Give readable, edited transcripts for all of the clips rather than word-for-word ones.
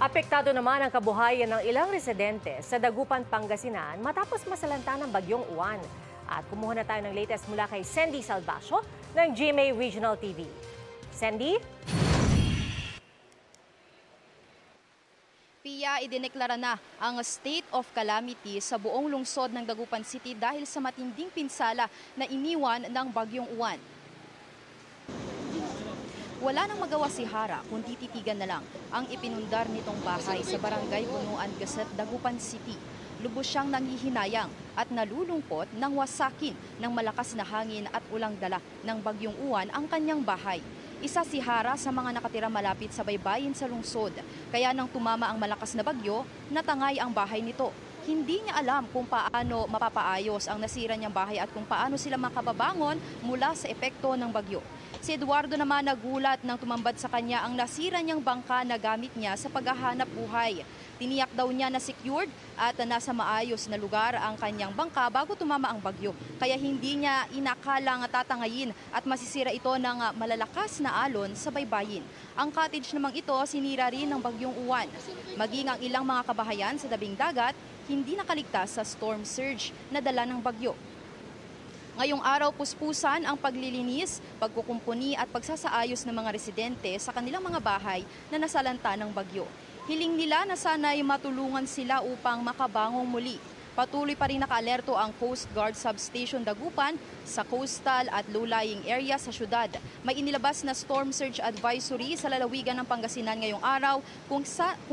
Apektado naman ang kabuhayan ng ilang residente sa Dagupan, Pangasinan matapos masalanta ng bagyong Uwan. At kumuha na tayo ng latest mula kay Sandy Salvacio ng GMA Regional TV. Sandy? Pia, idineklara na ang state of calamity sa buong lungsod ng Dagupan City dahil sa matinding pinsala na iniwan ng bagyong Uwan. Wala nang magawa si Hara kundi titigan na lang ang ipinundar nitong bahay sa Barangay Bunuan Gasset, Dagupan City. Lubos siyang nangihinayang at nalulungkot nang wasakin ng malakas na hangin at ulang dala ng bagyong Uwan ang kanyang bahay. Isa si Hara sa mga nakatira malapit sa baybayin sa lungsod. Kaya nang tumama ang malakas na bagyo, natangay ang bahay nito. Hindi niya alam kung paano mapapaayos ang nasira niyang bahay at kung paano sila makababangon mula sa epekto ng bagyo. Si Eduardo naman nagulat nang tumambad sa kanya ang nasira niyang bangka na gamit niya sa paghahanap buhay. Tiniyak daw niya na secured at nasa maayos na lugar ang kanyang bangka bago tumama ang bagyo. Kaya hindi niya inakalang tatangayin at masisira ito ng malalakas na alon sa baybayin. Ang cottage namang ito sinira rin ng bagyong Uwan. Maging ang ilang mga kabahayan sa tabing dagat hindi nakaligtas sa storm surge na dala ng bagyo. Ngayong araw, puspusan ang paglilinis, pagkukumpuni at pagsasaayos ng mga residente sa kanilang mga bahay na nasalanta ng bagyo. Hiling nila na sana'y matulungan sila upang makabangong muli. Patuloy pa rin naka-alerto ang Coast Guard Substation Dagupan sa coastal at low-lying area sa syudad. May inilabas na storm surge advisory sa lalawigan ng Pangasinan ngayong araw kung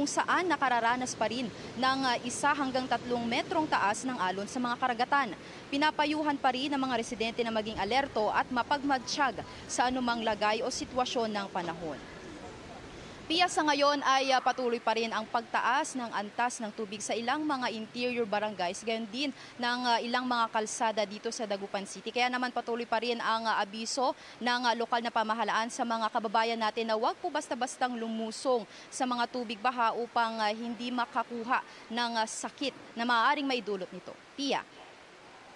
saan nakararanas pa rin ng 1 hanggang 3 metrong taas ng alon sa mga karagatan. Pinapayuhan pa rin ng mga residente na maging alerto at mapagmatsyag sa anumang lagay o sitwasyon ng panahon. Pia, sa ngayon ay patuloy pa rin ang pagtaas ng antas ng tubig sa ilang mga interior barangays, gayon din ng ilang mga kalsada dito sa Dagupan City. Kaya naman patuloy pa rin ang abiso ng lokal na pamahalaan sa mga kababayan natin na huwag po basta-bastang lumusong sa mga tubig baha upang hindi makakuha ng sakit na maaaring maidulot nito. Pia.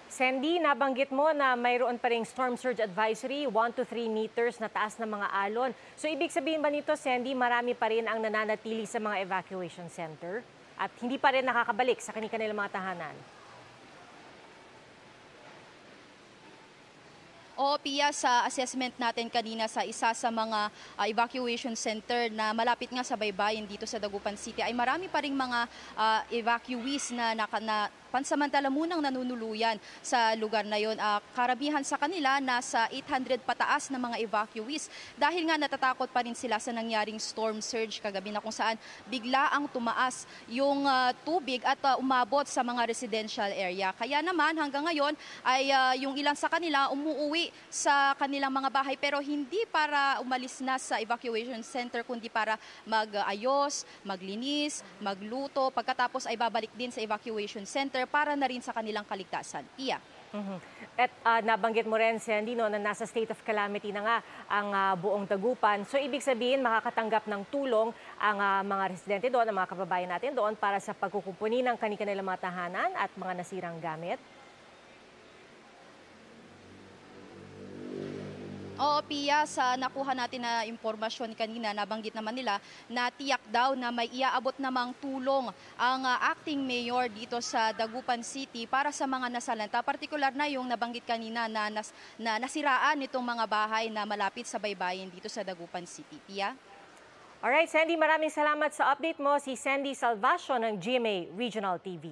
Sandy, nabanggit mo na mayroon pa ring storm surge advisory, 1 to 3 meters na taas ng mga alon. So ibig sabihin ba nito, Sandy, marami pa rin ang nananatili sa mga evacuation center at hindi pa rin nakakabalik sa kanilang mga tahanan? O Pia, sa assessment natin kanina sa isa sa mga evacuation center na malapit nga sa baybayin dito sa Dagupan City ay marami pa ring mga evacuees na pansamantala munang nanunuluyan sa lugar na yon. Karamihan sa kanila nasa 800 pataas na mga evacuees dahil nga natatakot pa rin sila sa nangyaring storm surge kagabi na kung saan bigla ang tumaas yung tubig at umabot sa mga residential area. Kaya naman hanggang ngayon ay yung ilan sa kanila umuuwi sa kanilang mga bahay pero hindi para umalis na sa evacuation center kundi para mag-ayos, maglinis, magluto. Pagkatapos ay babalik din sa evacuation center para na rin sa kanilang kaligtasan. Iya. At nabanggit mo rin, Sandy, no, na nasa state of calamity na nga ang buong Dagupan. So ibig sabihin makakatanggap ng tulong ang mga residente doon, ang mga kababayan natin doon para sa pagkukumpuni ng kanilang mga tahanan at mga nasirang gamit? Oo, Pia, sa nakuha natin na impormasyon kanina, nabanggit naman nila na tiyak daw na may iaabot namang tulong ang acting mayor dito sa Dagupan City para sa mga nasalanta. Partikular na yung nabanggit kanina na nasiraan nitong mga bahay na malapit sa baybayin dito sa Dagupan City. Pia? Alright, Sandy, maraming salamat sa update mo. Si Sandy Salvacio ng GMA Regional TV.